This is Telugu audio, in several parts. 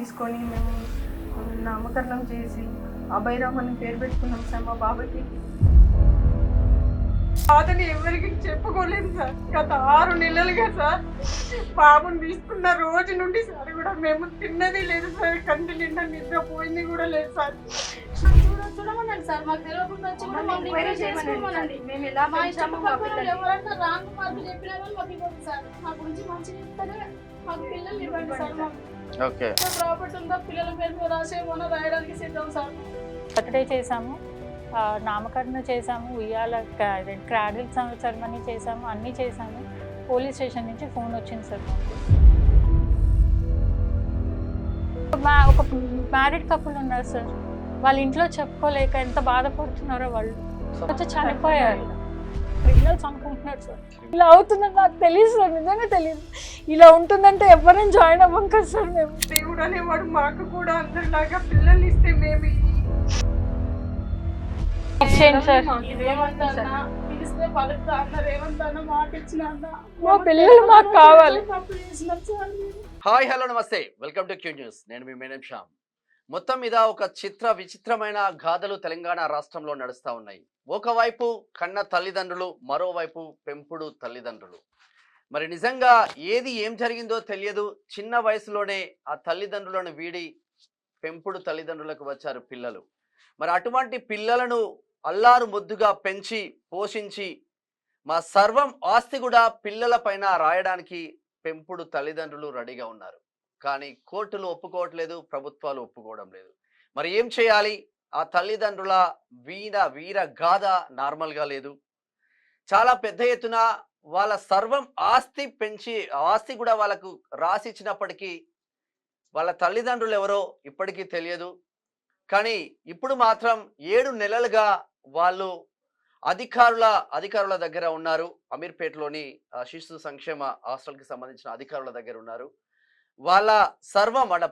తీసుకొని మేము నామకరణం చేసి అభయరామ్ అని పేరు పెట్టుకున్నాం సార్ మా బాబాకి. బాధని ఎవరికి చెప్పుకోలేదు సార్. గత 6 నెలలుగా సార్ బాబుని తీసుకున్న రోజు నుండి సార్ కూడా మేము తిన్నది లేదు సార్, కంటి నిండా నిద్ర పోయింది కూడా లేదు సార్. చూడమనండి సార్, మాకు తెలియకుండా వచ్చి కూడా మమ్మల్ని ఎంక్వైరీ ఎంకరేజ్ చేసుకోమనండి. మేము ఎలా మా పెంచామో మా చుట్టుపక్కల పిల్లల్ని. ఎవరైనా రాంగ్ మార్పు చెప్పినా కానీ మాకు ఇవ్వండి సార్. మా గురించి మంచిగా చెప్తానే మాకు పిల్లలు ఇవ్వండి సార్. ఓకే, మాకు ప్రాపర్టీ ఉందా పిల్లల పేరు మీద రాసేమో రాయడానికి సిద్ధం సార్. బర్త్డే చేసాము, నామకరణ చేసాము, ఉయ్యాల క్రాడిల్ సెరమనీ చేసాము, అన్నీ చేసాము. పోలీస్ స్టేషన్ నుంచి ఫోన్ వచ్చింది సార్ మాకు. ఒక మ్యారీడ్ కపుల్ ఉన్నారు సార్, వాళ్ళ ఇంట్లో చెప్పుకోలేక ఎంత బాధపడుతున్నారో వాళ్ళు వచ్చి చనిపోయారు. క్రిమినల్స్ అనుకుంటున్నారు సార్. ఇలా అవుతుందని నాకు తెలియదు సార్, నిజంగా తెలియదు. ఇలా ఉంటుందంటే ఎవరైనా జాయిన్ అవ్వం కదా సార్. మేము దేవుడు అనేవాడు మాకు కూడా అందరిలాగా పిల్లల్ని ఇస్తే మేము సార్ రేవంత్ అన్న పిలిస్తే పలుకుతా అన్న, రేవంత్ అన్న మాట ఇచ్చిన అన్న, మా పిల్లలు మాకు కావాలి. తప్పు చేసినాం సార్. హాయ్ హలో నమస్తే, వెల్కమ్ టు క్యూ న్యూస్. నేను మీ మేనేం శ్యామ్. మొత్తం మీద ఒక విచిత్రమైన గాథలు తెలంగాణ రాష్ట్రంలో నడుస్తూ ఉన్నాయి. ఒకవైపు కన్న తల్లిదండ్రులు, మరోవైపు పెంపుడు తల్లిదండ్రులు. మరి నిజంగా ఏం జరిగిందో తెలియదు. చిన్న వయసులోనే ఆ తల్లిదండ్రులను వీడి పెంపుడు తల్లిదండ్రులకు వచ్చారు పిల్లలు. మరి అటువంటి పిల్లలను అల్లారు ముద్దుగా పెంచి పోషించి మా సర్వం ఆస్తి కూడా పిల్లల పైన రాయడానికి పెంపుడు తల్లిదండ్రులు రెడీగా ఉన్నారు. కానీ కోర్టులు ఒప్పుకోవట్లేదు, ప్రభుత్వాలు ఒప్పుకోవడం లేదు. మరి ఏం చేయాలి? ఆ తల్లిదండ్రుల వీర గాథ నార్మల్గా లేదు. చాలా పెద్ద ఎత్తున వాళ్ళ సర్వం ఆస్తి పెంచి ఆస్తి కూడా వాళ్ళకు రాసిచ్చినప్పటికీ వాళ్ళ తల్లిదండ్రులు ఎవరో ఇప్పటికీ తెలియదు. కానీ ఇప్పుడు మాత్రం 7 నెలలుగా వాళ్ళు అధికారుల దగ్గర ఉన్నారు. అమీర్పేటలోని శిశు సంక్షేమ హాస్టల్కి సంబంధించిన అధికారుల దగ్గర ఉన్నారు. వాళ్ళ సర్వం వాళ్ళ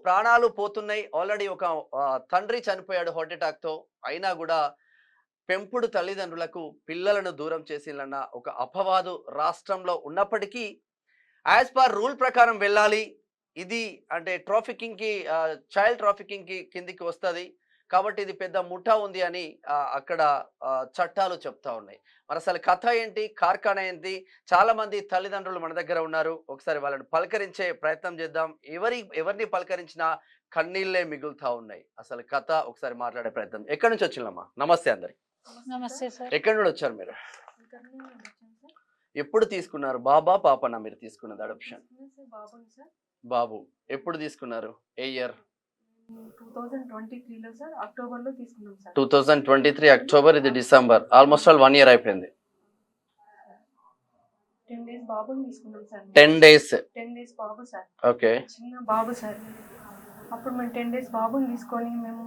ప్రాణాలు పోతున్నాయి. ఆల్రెడీ ఒక తండ్రి చనిపోయాడు హార్ట్ అటాక్తో. అయినా కూడా పెంపుడు తల్లిదండ్రులకు పిల్లలను దూరం చేసిందన్న ఒక అపవాదు రాష్ట్రంలో ఉన్నప్పటికీ యాజ్ పర్ రూల్ ప్రకారం వెళ్ళాలి. ఇది అంటే చైల్డ్ ట్రాఫికింగ్ కి కిందికి వస్తుంది కాబట్టి ఇది పెద్ద ముఠా ఉంది అని అక్కడ చట్టాలు చెప్తా ఉన్నాయి. మరి అసలు కథ ఏంటి, కార్ఖానా ఏంటి? చాలా మంది తల్లిదండ్రులు మన దగ్గర ఉన్నారు. ఒకసారి వాళ్ళని పలకరించే ప్రయత్నం చేద్దాం. ఎవరిని పలకరించినా కన్నీళ్లే మిగులుతా ఉన్నాయి. అసలు కథ ఒకసారి మాట్లాడే ప్రయత్నం. ఎక్కడి నుంచి వచ్చిందమ్మా? నమస్తే అందరికి. నమస్తే సార్. ఎక్కడి నుండి వచ్చారు మీరు? ఎప్పుడు తీసుకున్నారు? బాబా పాపనా మీరు తీసుకున్నది అడాప్షన్? బాబు. ఎప్పుడు తీసుకున్నారు? ఏ ఇయర్? 2023లో సార్, అక్టోబర్లో తీసుకున్నాం సార్. 2023 అక్టోబర్, ఇది డిసెంబర్. ఆల్మోస్ట్ ఆల్ 1 ఇయర్ అయిపోయింది. 10 డేస్ బాబుని తీసుకున్నాం సార్. 10 డేస్ బాబు సార్. ఓకే, చిన్న బాబు సార్. అప్పుడు మేము 10 డేస్ బాబుని తీసుకొని మేము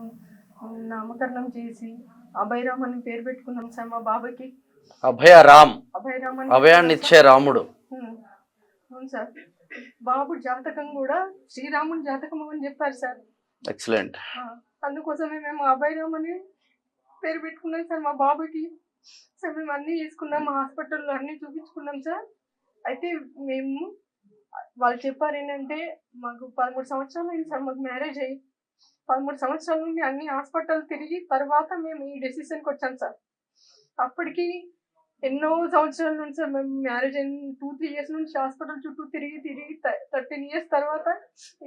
నామకరణం చేసి అభయరామ్ అని పేరు పెట్టుకున్నాం సార్ మా బాబుకి. అభయరామ్, అభయరామ్ అని అభయాన్ని ఇచ్చే రాముడు. అవును సార్. బాబు జాతకం కూడా శ్రీరాముని జాతకం అని చెప్పారు సార్. ఎక్సలెంట్. అందుకోసమే మేము అభయరామ్ అని పేరు పెట్టుకున్నాం సార్ మా బాబుకి. సార్ మేము అన్నీ చేసుకున్నాం, హాస్పిటల్లో అన్నీ చూపించుకున్నాం సార్. అయితే మేము వాళ్ళు చెప్పారు ఏంటంటే మాకు 13 సంవత్సరాలు అయింది సార్ మాకు మ్యారేజ్ అయ్యి. 13 సంవత్సరాల నుండి అన్ని హాస్పిటల్ తిరిగి తర్వాత మేము ఈ డెసిషన్కి వచ్చాం సార్. అప్పటికి ఎన్నో సంవత్సరాల నుంచి సార్ మేము మ్యారేజ్ అయిన 2-3 ఇయర్స్ నుంచి హాస్పిటల్ చుట్టూ తిరిగి 13 ఇయర్స్ తర్వాత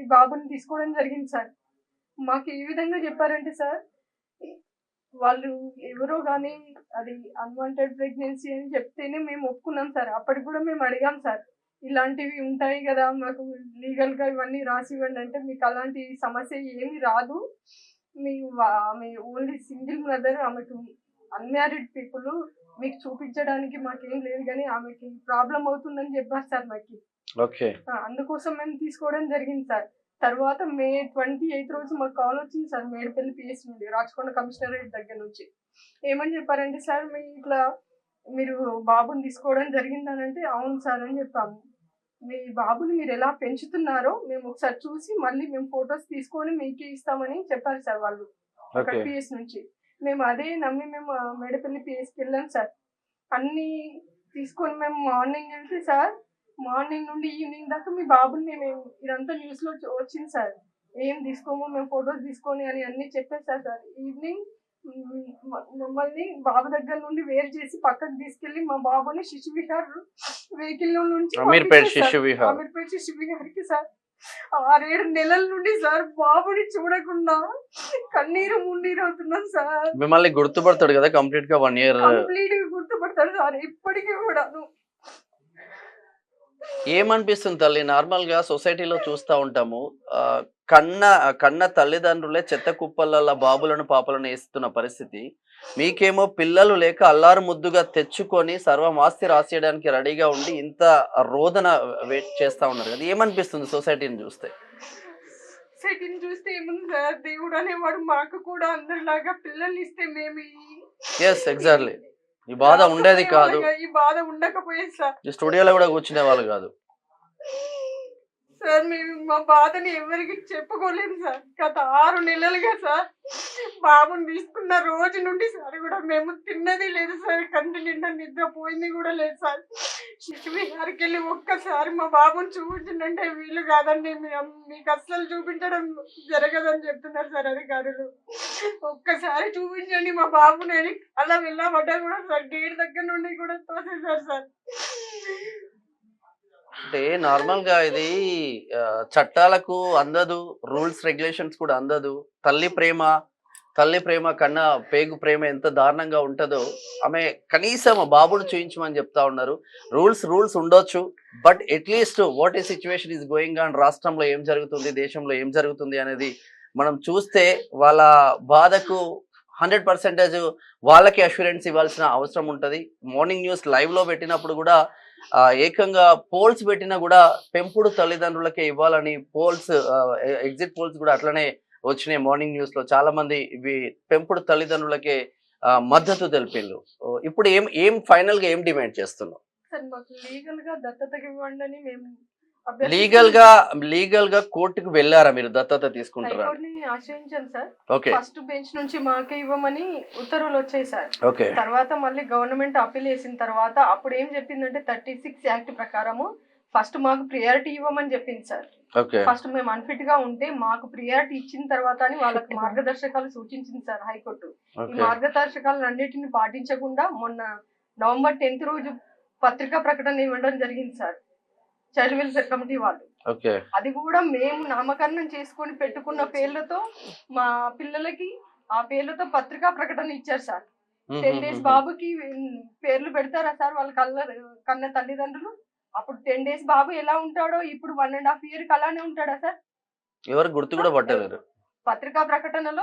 ఈ బాబుని తీసుకోవడం జరిగింది సార్. మాకు ఏ విధంగా చెప్పారంటే సార్, వాళ్ళు ఎవరో కానీ అది అన్వాంటెడ్ ప్రెగ్నెన్సీ అని చెప్తేనే మేము ఒప్పుకున్నాం సార్. అప్పటికి కూడా మేము అడిగాం సార్, ఇలాంటివి ఉంటాయి కదా మాకు లీగల్గా ఇవన్నీ రాసి ఇవ్వండి అంటే, మీకు అలాంటి సమస్య ఏమీ రాదు, ఆమె ఓన్లీ సింగిల్ మదర్, ఆమెకు అన్మ్యారీడ్ పీపుల్, మీకు చూపించడానికి మాకేం లేదు కానీ ఆమెకి ప్రాబ్లం అవుతుందని చెప్పారు సార్ మాకు. ఓకే, అందుకోసం మేము తీసుకోవడం జరిగింది సార్. తర్వాత May 28 రోజు మాకు కాల్ వచ్చింది సార్ మేడపల్లి PS నుండి, రాచకొండ కమిషనరేట్ దగ్గర నుంచి. ఏమని చెప్పారంటే సార్, మీరు బాబుని తీసుకోవడం జరిగిందనంటే అవును సార్ అని చెప్పాము. మీ బాబుని మీరు ఎలా పెంచుతున్నారో మేము ఒకసారి చూసి మళ్ళీ మేము ఫొటోస్ తీసుకొని మీకే ఇస్తామని చెప్పారు సార్ వాళ్ళు అక్కడ PS నుంచి. మేము అదే నమ్మి మేము మేడపల్లి PSకి వెళ్ళాం సార్. అన్నీ తీసుకొని మేము మార్నింగ్ వెళ్తే సార్, మార్నింగ్ నుండి ఈవినింగ్ దాకా మీ బాబుని మేము ఇదంతా న్యూస్లో వచ్చింది సార్. ఏం తీసుకోము మేము ఫొటోస్ తీసుకొని అని అన్ని చెప్పేశారు సార్. ఈవినింగ్ మమ్మల్ని బాబు దగ్గర నుండి వేరు చేసి పక్కకు తీసుకెళ్లి మా బాబుని శిశు విహార్ వెహికల్ నుంచి అమీర్పేట్ పంపించారు సార్. శిశు విహార్. అమీర్పేట్ శిశు విహార్కి సార్ 6-7 నెలల నుండి సార్ బాబుని చూడకుండా కన్నీరు మున్నీరు అవుతున్నాం సార్. మిమ్మల్ని గుర్తుపడతాడు కదా కంప్లీట్ గా 1 year. కంప్లీట్ గా గుర్తుపడతాడు సార్ ఇప్పటికీ కూడా. ఏమనిపిస్తుంది తల్లి, నార్మల్ గా సొసైటీలో చూస్తూ ఉంటాము, కన్న తల్లిదండ్రులే చెత్త కుప్పల బాబులను పాపలను వేస్తున్న పరిస్థితి. మీకేమో పిల్లలు లేక అల్లారు ముద్దుగా తెచ్చుకొని సర్వమాస్తి రాసేయడానికి రెడీగా ఉండి ఇంత రోదన వెయిట్ చేస్తా ఉన్నారు కదా, ఏమనిపిస్తుంది సొసైటీని చూస్తే? సొసైటీని చూస్తే ఏముంది సార్, దేవుడు అనేవాడు మాకు కూడా అందరిలాగా పిల్లల్ని ఇస్తే మేము ఎస్ ఎగ్జాక్ట్లీ ఈ బాధ ఉండేది కాదు, ఈ బాధ ఉండకపోయేది సార్. ఈ స్టూడియోలో కూడా కూర్చునే వాళ్ళు కాదు సార్. మేము మా బాధని ఎవరికి చెప్పుకోలేము సార్. గత 6 నెలలుగా సార్ బాబుని తీసుకున్న రోజు నుండి సార్ కూడా మేము తిన్నది లేదు సార్, కంటి నిండా నిద్ర పోయింది కూడా లేదు సార్. శిశు విహార్కి వెళ్ళి ఒక్కసారి మా బాబుని చూపించిందంటే వీలు కాదండి, మీకు అస్సలు చూపించడం జరగదని చెప్తున్నారు సార్ అధికారులు. ఒక్కసారి చూపించండి మా బాబుని అని అలా వెళ్ళబడ్డా కూడా సార్ గేట్ దగ్గర నుండి కూడా తోసేశారు సార్. అంటే నార్మల్ గా ఇది చట్టాలకు అందదు, రూల్స్ రెగ్యులేషన్స్ కూడా అందదు. తల్లి ప్రేమ కన్నా పేగు ప్రేమ ఎంత దారుణంగా ఉంటుందో ఆమె కనీసం బాబును చూయించమని చెప్తా ఉన్నారు. రూల్స్ ఉండొచ్చు, బట్ అట్లీస్ట్ వాట్ ఈ సిచ్యువేషన్ ఈస్ గోయింగ్ ఆన్, రాష్ట్రంలో ఏం జరుగుతుంది, దేశంలో ఏం జరుగుతుంది అనేది మనం చూస్తే వాళ్ళ బాధకు 100% వాళ్ళకి అష్యూరెన్స్ ఇవ్వాల్సిన అవసరం ఉంటుంది. మార్నింగ్ న్యూస్ లైవ్ లో పెట్టినప్పుడు కూడా ఏకంగా పోల్స్ పెట్టినా కూడా పెంపుడు తల్లిదండ్రులకే ఇవ్వాలని ఎగ్జిట్ పోల్స్ కూడా అట్లనే వచ్చినాయి. మార్నింగ్ న్యూస్ లో చాలా మంది ఇవి పెంపుడు తల్లిదండ్రులకే మద్దతు తెలిపారు. ఇప్పుడు ఏం ఫైనల్ గా ఏం డిమాండ్ చేస్తున్నాం? సార్ మాకు లీగల్ గా దత్తతకి ఇవ్వండి అని మేము లీగల్ గా కోర్టుకు వెళ్ళారా మీరు? దత్తత తీసుకుంటారా? ఆశ్రయించాను సార్. ఓకే, ఫస్ట్ బెంచ్ నుంచి మాకే ఇవ్వమని ఉత్తర్వులు వచ్చాయి సార్. ఓకే, తర్వాత మళ్ళీ గవర్నమెంట్ అప్పీల్ చేసిన తర్వాత అప్పుడు ఏం చెప్పిందంటే 36 యాక్ట్ ప్రకారము ఫస్ట్ మాకు ప్రియారిటీ ఇవ్వమని చెప్పింది సార్. ఓకే, ఫస్ట్ మేము అన్ఫిట్ గా ఉంటే మాకు ప్రియారిటీ ఇచ్చిన తర్వాత అని వాళ్ళకి మార్గదర్శకాలు సూచించింది సార్ హైకోర్టు. ఈ మార్గదర్శకాలను అన్నిటిని పాటించకుండా మొన్న November 10th రోజు పత్రికా ప్రకటన ఇవ్వడం జరిగింది సార్ చైల్డ్ వెల్ఫేర్ కమిటీ వాళ్ళు. అది కూడా మేము నామకరణం చేసుకొని పెట్టుకున్న పేర్లతో మా పిల్లలకి ఆ పేర్లతో పత్రికా ప్రకటన ఇచ్చారు సార్. 10 days బాబుకి పేర్లు పెడతారా సార్ వాళ్ళ కన్న తల్లిదండ్రులు? అప్పుడు 10 days బాబు ఎలా ఉంటాడో ఇప్పుడు 1.5 year అలానే ఉంటాడా సార్? ఎవరు గుర్తు కూడా పట్టలేరు. పత్రికా ప్రకటనలో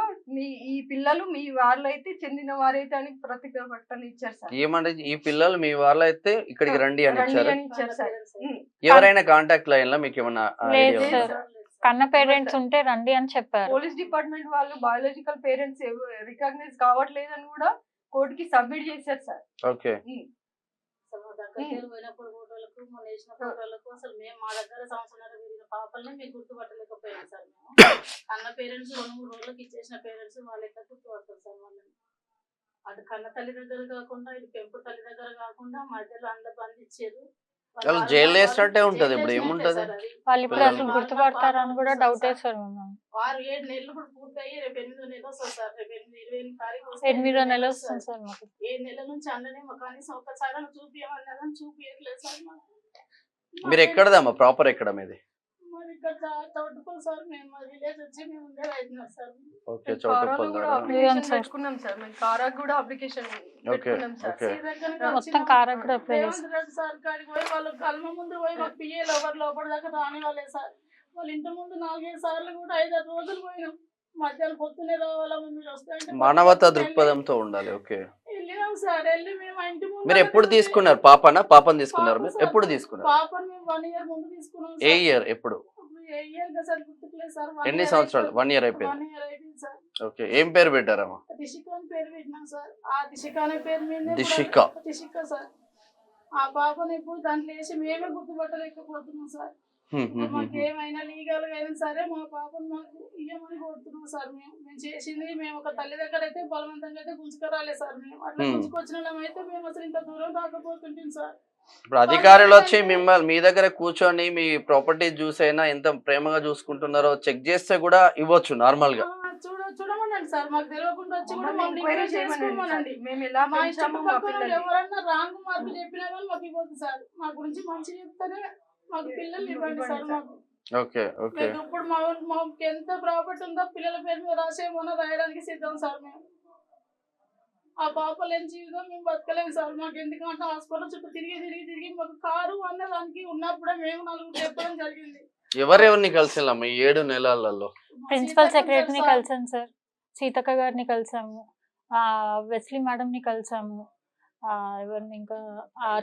ఈ పిల్లలు మీ వాళ్ళైతే చెందిన వారైతే అని పత్రికా ప్రకటన ఇచ్చారు సార్. ఏమంటే ఈ పిల్లలు మీ వాళ్ళైతే ఇక్కడికి రండి అని ఇచ్చారు సార్. ఎవరైనా కాంటాక్ట్ లైన్ లో మీకు ఏమన్నా కన్న పేరెంట్స్ ఉంటే రండి అని చెప్పారు. పోలీస్ డిపార్ట్మెంట్ వాళ్ళు బయాలజికల్ పేరెంట్స్ రికగ్నైజ్ కావట్లేదని కూడా కోర్టుకి సబ్మిట్ చేశారు సార్. ఓకే, పోయినప్పుడు ఫోటోలకు మొన్న వేసిన ఫోటోలకు అసలు మేము మా దగ్గర సంవత్సరాలు పెరిగిన పాపల్ని మీకు గుర్తుపట్టలేకపోయాం సార్. మేము కన్న పేరెంట్స్ 2-3 రోజులకు ఇచ్చేసిన పేరెంట్స్ వాళ్ళు ఎక్కడ గుర్తుపడతారు సార్ వాళ్ళని? అటు కన్న తల్లి దగ్గర కాకుండా ఇటు పెంపు తల్లి దగ్గర కాకుండా మధ్యలో అందరు బంధించారు. వాళ్ళు జైలు వేసినట్టే ఉంటది. ఇప్పుడు ఏముంటది వాళ్ళు ఇప్పుడు అసలు గుర్తుపడతారని కూడా డౌట్ వేస్తారు. 6-7 నెలలు కూడా పూర్తయి రేపు 8వ నెల వస్తుంది సార్. రేపు 28వ తారీఖు 8వ నెల వస్తుంది సార్. మాకు 7 నెలల నుంచి అందులోనే మాకు కనీసం ఒక్కసారి చూపించమన్నా చూపించట్లేదు సార్. మీరు ఎక్కడదమ్మా ప్రాపర్ ఎక్కడ మీది? మరి ఇక్కడ చౌటుపల్లి సార్. మేము మా విలేజ్ వచ్చి మేము ఉండేది 5 సార్. ఓకే, చౌటుపల్లి పెట్టుకున్నాం సార్. మేము కారా కూడా అప్లికేషన్ పెట్టుకున్నాం సార్. మొత్తం కారా కూడా అప్లై చేశారు సార్. కాడికి పోయి వాళ్ళు కల్మ ముందు పోయి మాకు పిఏలు ఎవరు లోపల దాకా రాని వాళ్ళే సార్. వాళ్ళ ఇంటి ముందు 4-5 సార్లు కూడా 5-6 రోజులు పోయినాం. మధ్యాహ్నం పొద్దునే రావాలమ్మా మీరు వస్తే మానవతా దృక్పథంతో ఉండాలి. ఓకే, వెళ్ళినాం సార్. వెళ్ళి మేము ఇంటి ముందు. మీరు ఎప్పుడు తీసుకున్నారు పాపని తీసుకున్నారు? మీరు ఎప్పుడు తీసుకున్నారు? పాపని మేము 1 year ముందు తీసుకున్నాం. ఏ ఇయర్? ఎప్పుడు? ఏ ఇయర్ గా సార్ గుర్తుకులేదు సార్. ఎన్ని సంవత్సరాలు? 1 year అయిపోయింది. 1 year అయిపోయింది సార్. ఓకే, ఏం పేరు పెట్టారమ్మా? దిశిక అని పేరు పెట్టినాం సార్. ఆ దిశిక అనే పేరు మీద దిశిక సార్. ఆ పాపని ఇప్పుడు దాంట్లో వేసి మేమే గుర్తుపట్టలేకపోతున్నాం సార్. మాకు ఏమైనా లీగల్ గా అయినా సరే మా పాపను మాకు ఇయ్యమని కోరుతున్నాం సార్. మేము చేసింది మేము ఒక తల్లి దగ్గర అయితే బలవంతంగా అయితే గుంజుకరాలే సార్. మేము అట్లా గుంజుకొచ్చిన అయితే మేము అసలు ఇంత దూరం రాకపోతుంటాం సార్. ఇప్పుడు అధికారులు వచ్చి మిమ్మల్ని మీ దగ్గర కూర్చొని మీ ప్రాపర్టీ చూసైనా ఎంత ప్రేమగా చూసుకుంటున్నారో చెక్ చేస్తే కూడా ఇవ్వచ్చు నార్మల్ గా. చూడమనండి సార్, మాకు తెలియకుండా వచ్చి కూడా మమ్మల్ని ఎంక్వైరీ ఎంక్వైరీ చేసుకోమనండి. మేము ఎలా మా పెంచామో మా చుట్టుపక్కల పిల్లల్ని. ఎవరన్నా రాంగ్ మార్కులు చెప్పినా కానీ మాకు ఇవ్వద్దు సార్. మా గురించి మంచి చెప్తానే మాకు పిల్లలు ఇవ్వండి సార్. మాకు ఓకే ఓకే మేము ఇప్పుడు మాకు ఎంత ప్రాపర్టీ ఉందో పిల్లల పేరు మీద రాసేమోనో రాయడానికి సిద్ధం సార్. మేము ఆ పాప లేని జీవితం మేము బతకలేము సార్. మాకు ఎందుకంటే హాస్పిటల్ చుట్టూ తిరిగి మాకు కారు అన్నదానికి ఉన్నప్పుడే మేము నలుగురు చెప్పడం జరిగింది. ఎవరెవరిని కలిసినాము ఈ 7 నెలలలో? ప్రిన్సిపల్ సెక్రటరీని కలిసాను సార్, సీతక్క గారిని కలిసాము, వెస్లీ మేడంని కలిసాము, ఎవరిని ఇంకా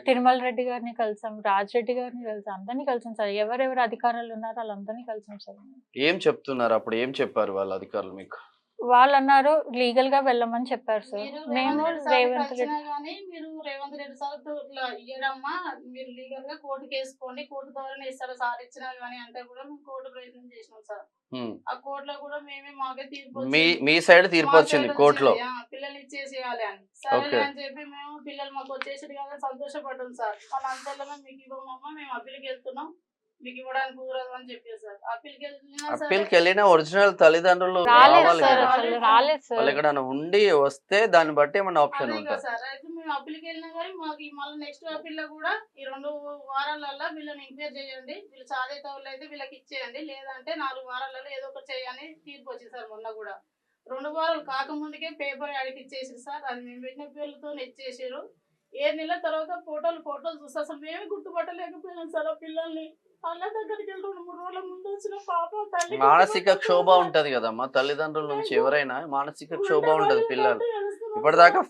తిరుమల రెడ్డి గారిని కలిసాము, రాజ్ రెడ్డి గారిని కలిసాం, అందరినీ కలిసాం సార్. ఎవరెవరు అధికారులు ఉన్నారో వాళ్ళందరినీ కలిసాం సార్. ఏం చెప్తున్నారు అప్పుడు? ఏం చెప్పారు వాళ్ళ అధికారులు మీకు? వాళ్ళు అన్నారు లీగల్ గా వెళ్ళమని చెప్పారు సార్. మీరు మేము రేవంత్ రేవంత్ రెడ్డి రెడ్డి సార్ ఇట్లా ఇయ్యడమ్మా, మీరు లీగల్ గా కోర్టుకి వేసుకోండి, కోర్టు ద్వారానే ఇస్తారు సార్ ఇచ్చినా కానీ అంటే కూడా మేము కోర్టు ప్రయత్నం చేసినాం సార్. ఆ కోర్టులో కూడా మాకే తీర్పు మీ సైడ్ తీర్పు వచ్చింది కోర్టులో పిల్లలు ఇచ్చేసేయాలి అని. సరే అని చెప్పి మేము పిల్లలు మాకు వచ్చేసి కదా సంతోషపడ్డాం సార్. మన అంతలో మీకు ఇవ్వమమ్మా, మేము అప్పీల్కి వెళ్తున్నాం, మీకు ఇవ్వడానికి కుదరదు అని చెప్పారు సార్. అప్పీల్కి వెళ్ళిన ఒరిజినల్ తల్లిదండ్రులు రాలేదు సార్, అసలు రాలేదు సార్. వాళ్ళు ఎక్కడైనా ఉండి వస్తే దాన్ని బట్టి ఏమన్నా ఆప్షన్ ఉంటుంది సార్. అయితే మేము అప్పీల్కి వెళ్ళినా కానీ మాకు మళ్ళీ నెక్స్ట్ అప్పీల్ లో కూడా ఈ 2 వారాలలో వీళ్ళని ఎంక్వైరీ చేయండి, వీళ్ళు సాధ్యత వాళ్ళు అయితే వీళ్ళకి ఇచ్చేయండి, లేదంటే 4 వారాలలో ఏదో ఒకటి చేయని తీర్పు వచ్చింది సార్. మొన్న కూడా 2 వారాలు కాకముందుకే పేపర్ అడిగి ఇచ్చేసారు సార్. అది మేము పెట్టిన పేర్లతో ఇచ్చేసారు. 7 నెలల తర్వాత ఫోటోలు చూస్తే అసలు మేమే గుర్తుపట్టలేకపోయినాం సార్. ఆ పిల్లల్ని అన్న దగ్గరికి వెళ్ళి 2-3 రోజుల ముందు వచ్చిన పాప తల్లి మానసిక క్షోభ ఉంటది కదమ్మా తల్లిదండ్రుల నుంచి. ఎవరైనా మానసిక క్షోభ ఉంటది పిల్లలు. ఇప్పటిదాకా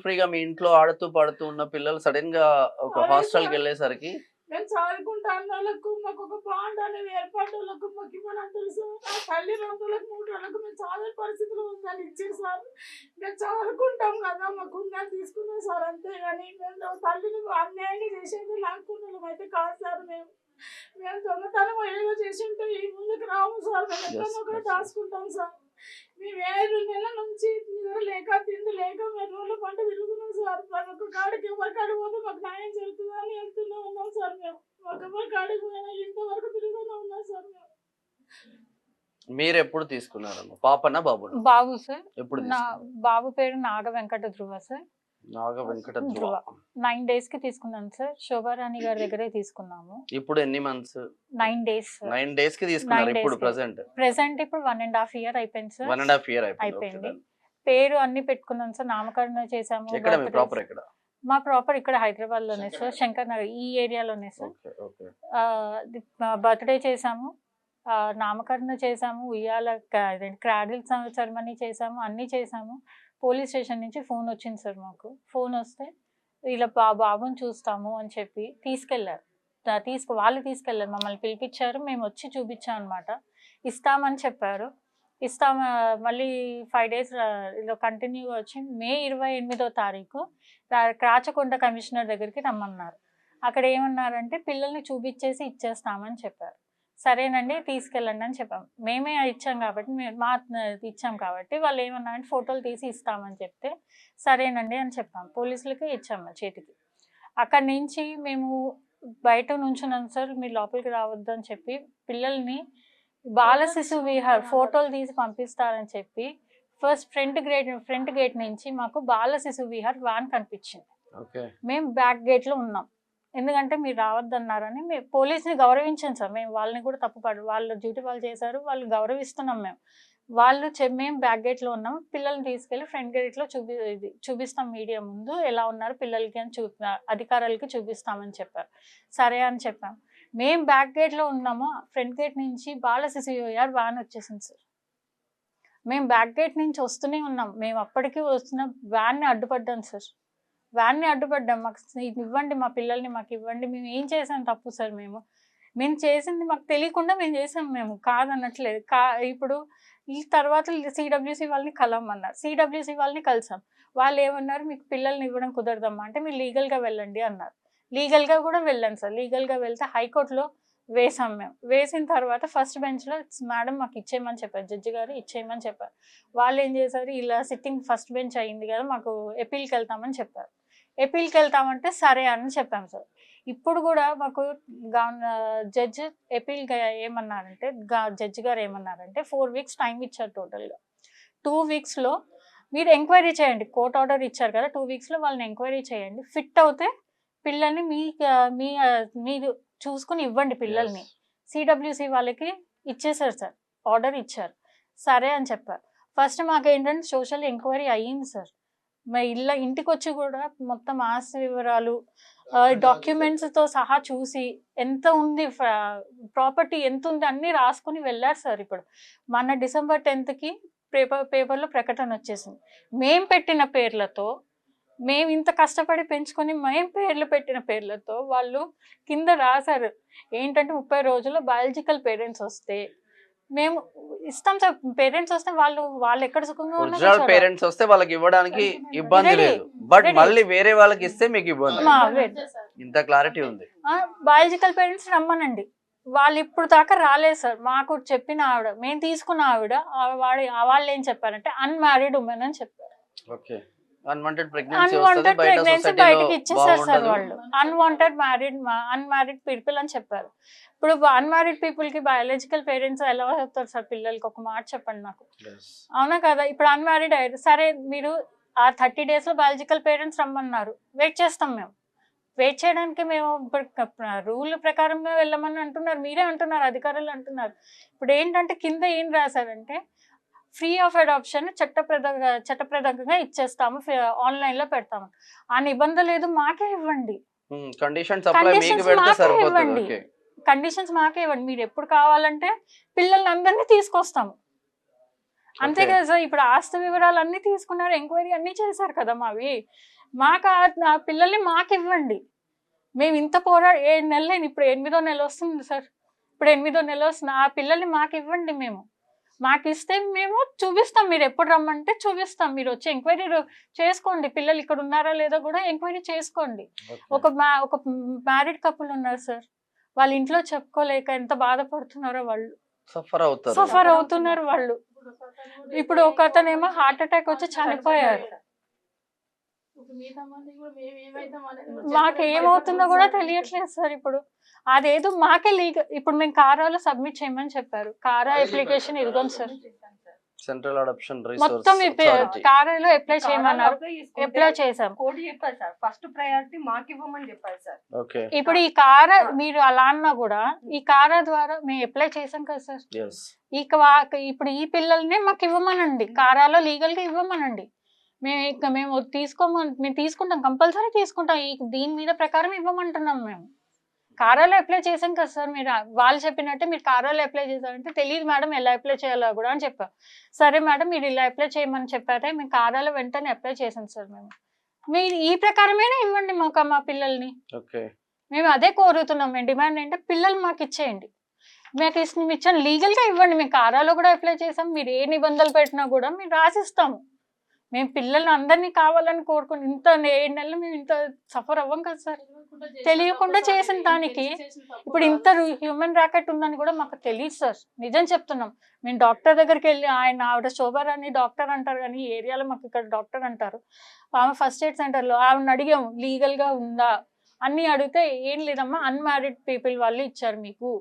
ఫ్రీగా మీ ఇంట్లో ఆడుతూ పాడుతూ ఉన్న పిల్లలు సడన్ గా ఒక హాస్టల్ కి వెళ్ళేసరికి మేము చదువుకుంటా అన్నోళ్ళకు మాకు ఒక బాండ్ అనేది ఏర్పడ్డోళ్ళకు మాకు ఇవ్వని తెలుసు. ఆ తల్లి 2 రోజులకు 3 రోజులకు మేము చదివే పరిస్థితులు ఉందని ఇచ్చారు సార్. మేము చదువుకుంటాం కదా, మాకు ఉందని తీసుకున్నాం సార్. అంతేగాని మేము తల్లిని అన్యాయంగా చేసేది లాక్కున్నాం అయితే కాదు సార్. మేము దొంగతనం ఏదో చేసి ఉంటే ఈ ముందుకు రాము సార్. మేము ఎక్కడో కూడా దాచుకుంటాం సార్. మేము 7 నెలల నుంచి నిద్ర లేక తిండి లేక మేము రోజుల పంట తిరుగుతున్నాం సార్. ఒక కాడికి ఎవరి కాడికి పోతే మాకు న్యాయం జరుగుతుందని వెళ్తూనే ఉన్నాం సార్. మేము ఎవరి కాడికి పోయినా ఇంతవరకు తిరుగుతూనే ఉన్నాం సార్. మీరు ఎప్పుడు తీసుకున్నారమ్మా పాపనా బాబు? బాబు సార్. ఎప్పుడు బాబు పేరు నాగ వెంకట ధ్రువ సార్. నాగ వెంకట ధ్రువ 9 days కి తీసుకున్నాను సార్. శోభారాణి గారి దగ్గరే తీసుకున్నాము. ఇప్పుడు ఎన్ని మంత్స్? 9 days. 9 days కి తీసుకున్నారు. ఇప్పుడు ప్రెసెంట్ ఇప్పుడు 1.5 year అయిపోయింది సార్. 1.5 year అయిపోయింది. పేరు అన్ని పెట్టుకున్నాం సార్, నామకరణ చేసాము. ఎక్కడ మీ ప్రాపర్ ఎక్కడ? మా ప్రాపర్ ఇక్కడ హైదరాబాద్ లోనే సార్, శంకర్ నగర్ ఈ ఏరియాలోనే సార్. బర్త్డే చేసాము, నామకరణ చేసాము, ఉయ్యాల క్రాడిల్ సెరమనీ చేసాము, అన్ని చేసాము. పోలీస్ స్టేషన్ నుంచి ఫోన్ వచ్చింది సార్ మాకు. ఫోన్ వస్తే ఇలా బాబుని చూస్తాము అని చెప్పి తీసుకెళ్ళారు. వాళ్ళు తీసుకెళ్ళారు, మమ్మల్ని పిలిపించారు, మేము వచ్చి చూపించాం అనమాట. ఇస్తామని చెప్పారు. మళ్ళీ 5 days ఇలా కంటిన్యూగా వచ్చి మే 28వ తారీఖు రాచకొండ కమిషనర్ దగ్గరికి రమ్మన్నారు. అక్కడ ఏమన్నారంటే పిల్లల్ని చూపించేసి ఇచ్చేస్తామని చెప్పారు. సరేనండి తీసుకెళ్ళండి అని చెప్పాం. మేమే ఇచ్చాం కాబట్టి ఇచ్చాం కాబట్టి వాళ్ళు ఏమన్నారంటే ఫోటోలు తీసి ఇస్తామని చెప్తే సరేనండి అని చెప్పాం. పోలీసులకి ఇచ్చాము చేతికి. అక్కడి నుంచి మేము బయట నుంచున్నాం సార్, మీరు లోపలికి రావద్దు అని చెప్పి పిల్లల్ని బాల శిశు విహార్ ఫోటోలు తీసి పంపిస్తారని చెప్పి ఫ్రంట్ గేట్ నుంచి మాకు బాల శిశు విహార్ వ్యాన్ కనిపించింది. మేము బ్యాక్ గేట్ లో ఉన్నాం. ఎందుకంటే మీరు రావద్దన్నారని మేము పోలీసుని గౌరవించాం సార్. మేము వాళ్ళని కూడా తప్పుపడు, వాళ్ళ డ్యూటీ వాళ్ళు చేశారు, వాళ్ళు గౌరవిస్తున్నాం. మేము బ్యాక్ గేట్లో ఉన్నాం. పిల్లల్ని తీసుకెళ్ళి ఫ్రంట్ గేట్లో చూపిస్తాం మీడియా ముందు ఎలా ఉన్నారు పిల్లలకి అని అధికారులకి చూపిస్తామని చెప్పారు. సరే అని చెప్పాం. మేము బ్యాక్ గేట్లో ఉన్నాము. ఫ్రంట్ గేట్ నుంచి బాల శిశు విహార్ వ్యాన్ వచ్చేసింది సార్. మేము బ్యాక్ గేట్ నుంచి వస్తూనే ఉన్నాం. మేము అప్పటికి వస్తున్న వ్యాన్ని అడ్డుపడ్డాం సార్. వ్యాన్ని అడ్డుపడ్డాం. మాకు ఇవ్వండి, మా పిల్లల్ని మాకు ఇవ్వండి. మేము ఏం చేసాం తప్పు సార్? మేము చేసింది మాకు తెలియకుండా మేము చేసాం. మేము కాదనట్లేదు. ఇప్పుడు ఈ తర్వాత సిడబ్ల్యూసీ వాళ్ళని కలవమన్నారు. సిడబ్ల్యూసీ వాళ్ళని కలిసాం. వాళ్ళు ఏమన్నారు, మీకు పిల్లల్ని ఇవ్వడం కుదరదమ్మా అంటే మీరు లీగల్గా వెళ్ళండి అన్నారు. లీగల్గా కూడా వెళ్ళాను సార్. లీగల్గా వెళ్తే హైకోర్టులో వేసాం. మేము వేసిన తర్వాత ఫస్ట్ బెంచ్లో మేడం మాకు ఇచ్చేయమని చెప్పారు, జడ్జి గారు ఇచ్చేయమని చెప్పారు. వాళ్ళు ఏం చేశారు, ఇలా సిట్టింగ్ ఫస్ట్ బెంచ్ అయింది కదా మాకు అప్పీల్కి వెళ్తామని చెప్పారు. అప్పీల్కి వెళ్తామంటే సరే అని చెప్పాం సార్. ఇప్పుడు కూడా మాకు జడ్జ్ ఎపీల్ ఏమన్నారంటే జడ్జి గారు ఏమన్నారంటే 4 weeks టైం ఇచ్చారు టోటల్గా. 2 weeksలో మీరు ఎంక్వైరీ చేయండి, కోర్ట్ ఆర్డర్ ఇచ్చారు కదా, 2 weeksలో వాళ్ళని ఎంక్వైరీ చేయండి, ఫిట్ అవుతే పిల్లల్ని మీరు చూసుకుని ఇవ్వండి పిల్లల్ని. సిడబ్ల్యూసి వాళ్ళకి ఇచ్చేసారు సార్, ఆర్డర్ ఇచ్చారు, సరే అని చెప్పారు. ఫస్ట్ మాకు ఏంటంటే సోషల్ ఎంక్వైరీ అయ్యింది సార్. మా ఇంటికి వచ్చి కూడా మొత్తం ఆస్తి వివరాలు డాక్యుమెంట్స్తో సహా చూసి ఎంత ఉంది, ప్రాపర్టీ ఎంత ఉంది అన్నీ రాసుకుని వెళ్ళారు సార్. ఇప్పుడు మన December 10th పేపర్లో ప్రకటన వచ్చేసింది. మేం పెట్టిన పేర్లతో, మేము ఇంత కష్టపడి పెంచుకొని మేము పేర్లు పెట్టిన పేర్లతో వాళ్ళు కింద రాశారు ఏంటంటే 30 రోజుల్లో బయాలజికల్ పేరెంట్స్ వస్తే మేము ఇస్తాం సార్. పేరెంట్స్ వస్తే వాళ్ళు ఎక్కడ సుఖంగా ఒరిజినల్ పేరెంట్స్ వస్తే వాళ్ళకి ఇవ్వడానికి ఇబ్బంది లేదు, బట్ మళ్ళీ వేరే వాళ్ళకి ఇస్తే మీకు ఇబ్బంది. ఇంత క్లారిటీ ఉంది. బయాలజికల్ పేరెంట్స్ రమ్మనండి, వాళ్ళు ఇప్పుడు దాకా రాలేదు సార్. మాకు చెప్పిన ఆవిడ, మేము తీసుకున్న ఆవిడ, వాళ్ళు ఏం చెప్పారంటే అన్మ్యారీడ్ ఉమెన్ అని చెప్పారు. ఓకే, అన్వాంటెడ్ ప్రెగ్నెన్సీ బయటకి ఇచ్చేసారు సార్ వాళ్ళు. అన్మ్యారీడ్ పీపుల్ అని చెప్పారు. ఇప్పుడు అన్మ్యారీడ్ పీపుల్ కి బయాలజికల్ పేరెంట్స్ ఎలా చెప్తారు సార్ పిల్లలకి? ఒక మాట చెప్పండి నాకు, అవునా కదా? ఇప్పుడు అన్మ్యారీడ్ అయ్యారు, సరే మీరు ఆ 30 days లో బయాలజికల్ పేరెంట్స్ రమ్మన్నారు, వెయిట్ చేస్తాం మేము. వెయిట్ చేయడానికి మేము ఇప్పుడు రూల్ ప్రకారంగా వెళ్ళమని అంటున్నారు, మీరే అంటున్నారు, అధికారులు అంటున్నారు. ఇప్పుడు ఏంటంటే కింద ఏం రాశారంటే ఫ్రీ ఆఫ్ అడాప్షన్ చట్టప్రదంగా ఇచ్చేస్తాము, ఆన్లైన్లో పెడతాము. ఆ నిబంధన లేదు, మాకే ఇవ్వండి, కండిషన్స్ మాకే ఇవ్వండి. మీరు ఎప్పుడు కావాలంటే పిల్లల్ని అందరినీ తీసుకొస్తాము, అంతే కదా సార్. ఇప్పుడు ఆస్తి వివరాలు అన్నీ తీసుకున్నారు, ఎంక్వైరీ అన్నీ చేశారు కదా మావి. మాకు ఆ పిల్లల్ని మాకు ఇవ్వండి. మేము ఇంత 7 నెలలు, ఇప్పుడు 8వ నెల వస్తుంది సార్, ఇప్పుడు 8వ నెల వస్తుంది. ఆ పిల్లల్ని మాకు ఇవ్వండి, మాకు ఇస్తే మేము చూపిస్తాం, మీరు ఎప్పుడు రమ్మంటే చూపిస్తాం. మీరు వచ్చి ఎంక్వైరీ చేసుకోండి, పిల్లలు ఇక్కడ ఉన్నారా లేదో కూడా ఎంక్వైరీ చేసుకోండి. ఒక మ్యారీడ్ కపుల్ ఉన్నారు సార్, వాళ్ళ ఇంట్లో చెప్పుకోలేక ఎంత బాధపడుతున్నారో వాళ్ళు, సఫర్ అవుతున్నారు వాళ్ళు. ఇప్పుడు ఒక అతనేమో హార్ట్ అటాక్ వచ్చి చనిపోయారు. మాకు ఏమవుతుందో కూడా తెలియట్లేదు సార్. ఇప్పుడు అదేదో మాకే లీగల్, ఇప్పుడు మేము కారాలో సబ్మిట్ చేయమని చెప్పారు, కారా అప్లికేషన్ ఇదిగోండి సార్, సెంట్రల్ అడాప్షన్ మొత్తం కారాలో అప్లై చేయమన్నారు, అప్లై చేసాం. కోడ్ చెప్పారు సార్, ఫస్ట్ ప్రయారిటీ మాకు ఇవ్వమని చెప్పారు సార్. ఇప్పుడు ఈ కారా మీరు అలా అన్నా కూడా ఈ కారా ద్వారా మేము అప్లై చేసాం కదా సార్. ఇప్పుడు ఈ పిల్లల్ని మాకు ఇవ్వమనండి, కారాలో లీగల్ గా ఇవ్వమనండి. మేము తీసుకుంటాం, కంపల్సరీ తీసుకుంటాం. దీని మీద ప్రకారం ఇవ్వమంటున్నాం. మేము కారాలో అప్లై చేసాం కదా సార్. మీరు వాళ్ళు చెప్పినట్టే మీరు కారాలో అప్లై చేశారంటే తెలియదు మేడం ఎలా అప్లై చేయాలో కూడా అని చెప్పారు. సరే మేడం మీరు ఇలా అప్లై చేయమని చెప్పారే, మేము కారాలో వెంటనే అప్లై చేసాం సార్. మీరు ఈ ప్రకారమైనా ఇవ్వండి మాకు, మా పిల్లల్ని. మేము అదే కోరుతున్నాం. మేము డిమాండ్ ఏంటంటే పిల్లలు మాకు ఇచ్చేయండి, మాకు ఇచ్చాను లీగల్గా ఇవ్వండి. మేము కారాలో కూడా అప్లై చేసాం, మీరు ఏ నిబంధనలు పెట్టినా కూడా మేము రాసిస్తాము. మేము పిల్లల్ని అందరినీ కావాలని కోరుకుని 7 నెలలు మేము ఇంత సఫర్ అవ్వం కదా సార్. తెలియకుండా చేసిన దానికి ఇప్పుడు ఇంత హ్యూమన్ ర్యాకెట్ ఉందని కూడా మాకు తెలియదు సార్. నిజం చెప్తున్నాం. మేము డాక్టర్ దగ్గరికి వెళ్ళి, ఆవిడ శోభారాణి డాక్టర్ అంటారు కానీ ఈ ఏరియాలో మాకు ఇక్కడ డాక్టర్ అంటారు. ఆమె ఫస్ట్ ఎయిడ్ సెంటర్లో ఆవిడని అడిగాము లీగల్గా ఉందా అన్నీ అడిగితే, ఏం లేదమ్మా అన్మ్యారీడ్ పీపుల్ వాళ్ళు ఇచ్చారు మీకు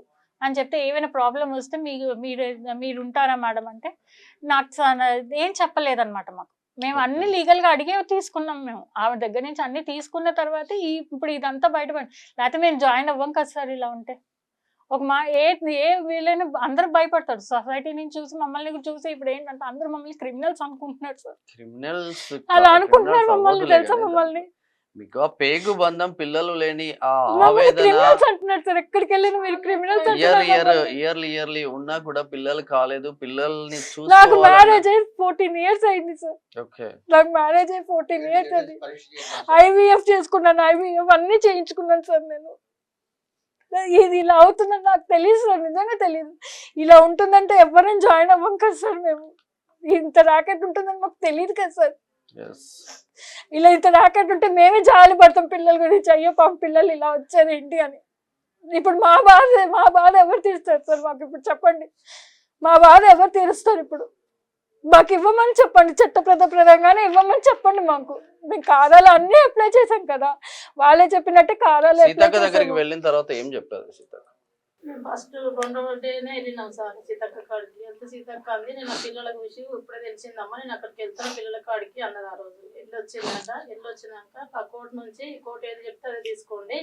అని చెప్తే, ఏమైనా ప్రాబ్లం వస్తే మీరు ఉంటారా మేడం అంటే నాకు ఏం చెప్పలేదన్నమాట. మాకు మేము అన్ని లీగల్గా అడిగే తీసుకున్నాం. మేము ఆవిడ దగ్గర నుంచి అన్ని తీసుకున్న తర్వాత ఇప్పుడు ఇదంతా బయటపడి, లేకపోతే మేము జాయిన్ అవ్వం కదా సార్. ఇలా ఉంటే ఏ వీళ్ళైనా అందరూ భయపడతారు, సొసైటీ నుంచి చూసి మమ్మల్ని చూసి. ఇప్పుడు ఏంటంటే అందరూ మమ్మల్ని క్రిమినల్స్ అనుకుంటున్నారు సార్, అలా అనుకుంటున్నారు మమ్మల్ని, తెలుసా మమ్మల్ని. మీకు ఆ పేగు బంధం, పిల్లలు లేని ఆ ఆవేదన అంటున్నారు సార్. ఎక్కడికి వెళ్ళినా మీరు క్రిమినల్స్ ఇయర్లీ ఉన్నా కూడా పిల్లలు కాలేదు, పిల్లల్ని చూసి. నాకు మ్యారేజ్ అయ్యి 14 years అయింది సార్. నాకు మ్యారేజ్ అయ్యి 14 years అది. IVF చేసుకున్నాను, IVF అన్ని చేయించుకున్నాను సార్. నేను ఇది ఇలా అవుతుందని నాకు తెలియదు సార్, నిజంగా తెలియదు. ఇలా ఉంటుందంటే ఎవరైనా జాయిన్ అవ్వం కదా సార్. మేము ఇంత ర్యాకెట్ ఉంటుందని మాకు తెలియదు కదా సార్. ఇలా ఇంత ర్యాకెట్ ఉంటే మేమే జాలి పడతాం పిల్లల గురించి. అయ్యో పాపం పిల్లలు ఇలా వచ్చారు ఏంటి అని. ఇప్పుడు మా బాధ ఎవరు తీరుస్తారు సార్ మాకు? ఇప్పుడు చెప్పండి, మా బాధ ఎవరు తీరుస్తారు? ఇప్పుడు మాకు ఇవ్వమని చెప్పండి, చట్టప్రదంగానే ఇవ్వమని చెప్పండి మాకు. మేము కారాలు అన్నీ అప్లై చేసాం కదా, వాళ్ళే చెప్పినట్టే కారాలు apply సీతక్క దగ్గరికి చేసాము. వెళ్ళిన తర్వాత ఏం చెప్పారు సీతక్క? మేము ఫస్ట్ రెండవ డేనే వెళ్ళినాం సార్ సీతక్క కాడికి. వెళ్తే సీతక్క అంది, నేను ఆ పిల్లల గురించి ఇప్పుడే తెలిసిందమ్మా, నేను అక్కడికి వెళ్తాను పిల్లల కాడికి అన్నది. ఆ రోజు వెళ్ళొచ్చినాక ఆ కోర్టు నుంచి కోర్టు ఏది చెప్తే అది తీసుకోండి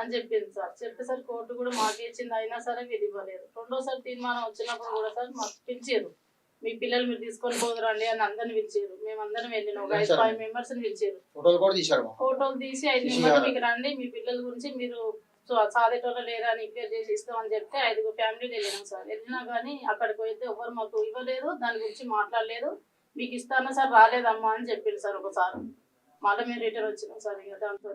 అని చెప్పింది సార్. చెప్పేసరికి కోర్టు కూడా మాకే ఇచ్చింది, అయినా సరే వీళ్ళు ఇవ్వలేదు. రెండోసారి తీర్మానం వచ్చినప్పుడు కూడా సార్ మాకు పిలిచారు, మీ పిల్లలు మీరు తీసుకొని పోదురండి అని అందరిని పిలిచారు. మేమందరం వెళ్ళినాం, ఒక 5 members పిలిచారు. ఫోటోలు తీసి 5 members మీకు రండి, మీ పిల్లల గురించి మీరు సాధేటోళ్ళు లేరా అని ఇంక్వైర్ చేసి ఇస్తామని చెప్తే 5 ఫ్యామిలీలు వెళ్ళినాం సార్. వెళ్ళినా కానీ అక్కడికి పోతే ఎవరు మాకు ఇవ్వలేదు, దాని గురించి మాట్లాడలేదు. మీకు ఇస్తాను సార్, రాలేదమ్మా అని చెప్పింది సార్ ఒకసారి. మళ్ళీ మేము రిటర్న్ వచ్చినాం సార్. ఇక దాంతో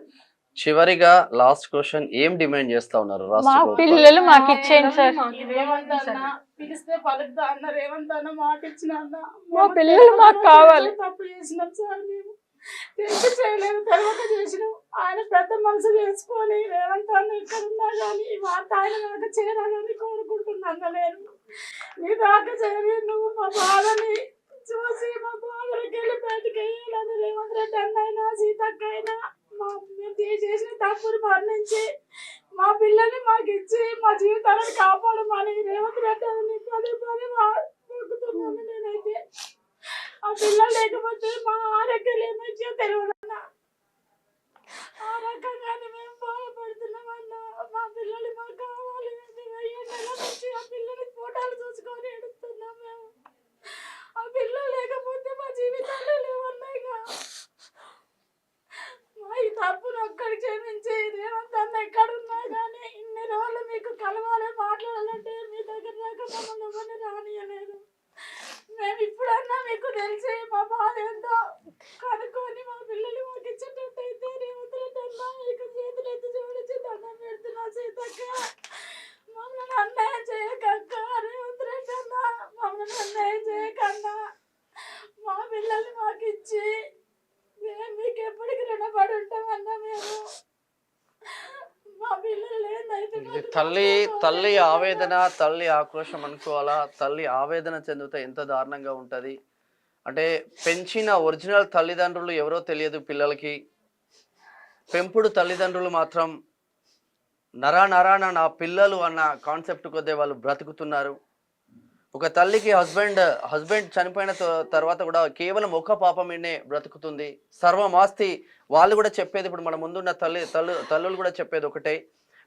చివరిగా లాస్ట్ క్వశ్చన్, ఏం డిమాండ్ చేస్తా ఉన్నారు మా రాష్ట్ర ప్రభుత్వం? పిల్లలు మాకు ఇచ్చేయండి సార్. ఈ రేవంత్ అన్న పిలిస్తే పలుకుతా అన్న, రేవంత్ అన్న మాట ఇచ్చిన అన్న, మా పిల్లలు మాకు కావాలి. తప్పు చేసినాం సార్, మేము తెలిసి చేయలేదు, తెలియక చేసినాం. ఆయన పెద్ద మనసు వేసుకొని రేవంత్ అన్న ఇక్కడ ఉన్నా కానీ ఈ వార్త ఆయన దాకా చేరాలని కోరుకుంటున్నాను. నేను నీ దాకా చేరి నువ్వు మా బాధని చూసి మా బాధలకి వెళ్ళి బయటకు వేయాలని రేవంత్ రెడ్డి అన్న అయినా సీతక్క అయినా మేము చేసిన తప్పులు మరణించి మా పిల్లల్ని మాకు ఇచ్చి మా జీవితాలను కాపాడమని రేవంత్ రెడ్డి అని పదే మొక్కుతున్నాను. నేనైతే ఆ పిల్లలు లేకపోతే మా ఆరోగ్యాలు ఏమైతే తెలియదన్న, ఆ రకంగానే మేము బాధపడుతున్నామన్నా. మా పిల్లలు మాకు కావాలి, మేము 7 నెలల నుంచి ఆ పిల్లల ఫోటోలు చూసుకొని ఎడుతున్నాం. మేము ఆ పిల్లలు లేకపోతే మా జీవితాలు లేవన్నాయిగా. ఈ తప్పును ఒక్కడి క్షమించి రేవంత్ అన్న ఎక్కడ ఉన్నా కానీ ఇన్ని రోజులు మీకు కలవాలి మాట్లాడాలంటే మీ దగ్గర దాకా మమ్మల్ని ఎవరిని రానియలేదు. మేము ఇప్పుడన్నా మీకు తెలిసి మా బాధ ఏందో కనుక్కొని మా పిల్లలు మాకు ఇచ్చేటట్టయితే రేవంత్ రెడ్డి అన్న మీకు చేతులు ఎత్తి జోడించి దండం పెడుతున్నా. సీతక్క మమ్మల్ని అన్యాయం చేయకక్క, రేవంత్ రెడ్డి అన్న మమ్మల్ని అన్యాయం చేయకన్నా, మా పిల్లల్ని మాకు ఇచ్చి మేము మీకు ఎప్పటికి రుణపడి ఉంటామన్నా. మేము మా పిల్లలు ఇది తల్లి ఆవేదన, తల్లి ఆక్రోశం అనుకోవాలా? తల్లి ఆవేదన చెందితే ఎంత దారుణంగా ఉంటుంది అంటే, పెంచిన ఒరిజినల్ తల్లిదండ్రులు ఎవరో తెలియదు పిల్లలకి, పెంపుడు తల్లిదండ్రులు మాత్రం నరాన నా పిల్లలు అన్న కాన్సెప్ట్ కొద్దే వాళ్ళు బ్రతుకుతున్నారు. ఒక తల్లికి హస్బెండ్ చనిపోయిన తర్వాత కూడా కేవలం ఒక పాప మీదనే బ్రతుకుతుంది. సర్వమాస్తి వాళ్ళు కూడా చెప్పేది, ఇప్పుడు మన ముందున్న తల్లులు కూడా చెప్పేది ఒకటే,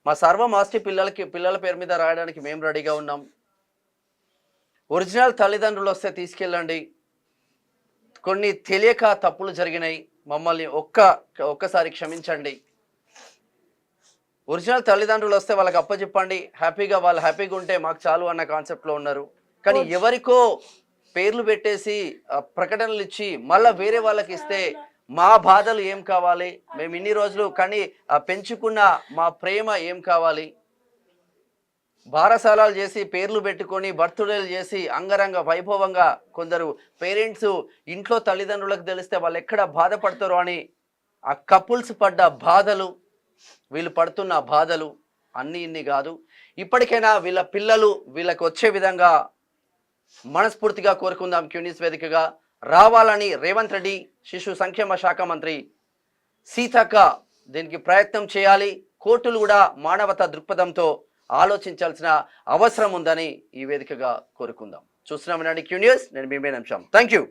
మా సర్వమాస్తి పిల్లల పేరు మీద రాయడానికి మేము రెడీగా ఉన్నాం. ఒరిజినల్ తల్లిదండ్రులు వస్తే తీసుకెళ్ళండి. కొన్ని తెలియక తప్పులు జరిగినాయి, మమ్మల్ని ఒక్కసారి క్షమించండి. ఒరిజినల్ తల్లిదండ్రులు వస్తే వాళ్ళకి అప్పచెప్పండి, వాళ్ళు హ్యాపీగా ఉంటే మాకు చాలు అన్న కాన్సెప్ట్లో ఉన్నారు. కానీ ఎవరికో పేర్లు పెట్టేసి ప్రకటనలు ఇచ్చి మళ్ళీ వేరే వాళ్ళకి ఇస్తే మా బాధలు ఏం కావాలి? మేము ఇన్ని రోజులు కానీ పెంచుకున్న మా ప్రేమ ఏం కావాలి? బారసాలాలు చేసి పేర్లు పెట్టుకొని బర్త్డేలు చేసి అంగరంగ వైభవంగా కొందరు పేరెంట్స్ ఇంట్లో తల్లిదండ్రులకు తెలిస్తే వాళ్ళు ఎక్కడ బాధపడతారో అని ఆ కపుల్స్ పడ్డ బాధలు, వీళ్ళు పడుతున్న బాధలు అన్నీ ఇన్ని కాదు. ఇప్పటికైనా వీళ్ళ పిల్లలు వీళ్ళకి వచ్చే విధంగా మనస్ఫూర్తిగా కోరుకుందాం. క్యూన్యూస్ వేదికగా రావాలని రేవంత్ రెడ్డి, శిశు సంక్షేమ శాఖ మంత్రి సీతక్క దీనికి ప్రయత్నం చేయాలి. కోర్టులు కూడా మానవతా దృక్పథంతో ఆలోచించాల్సిన అవసరం ఉందని ఈ వేదికగా కోరుకుందాం. చూస్తున్నామనండి క్యూన్యూస్, నేను మీ మేనంశాం. Thank you.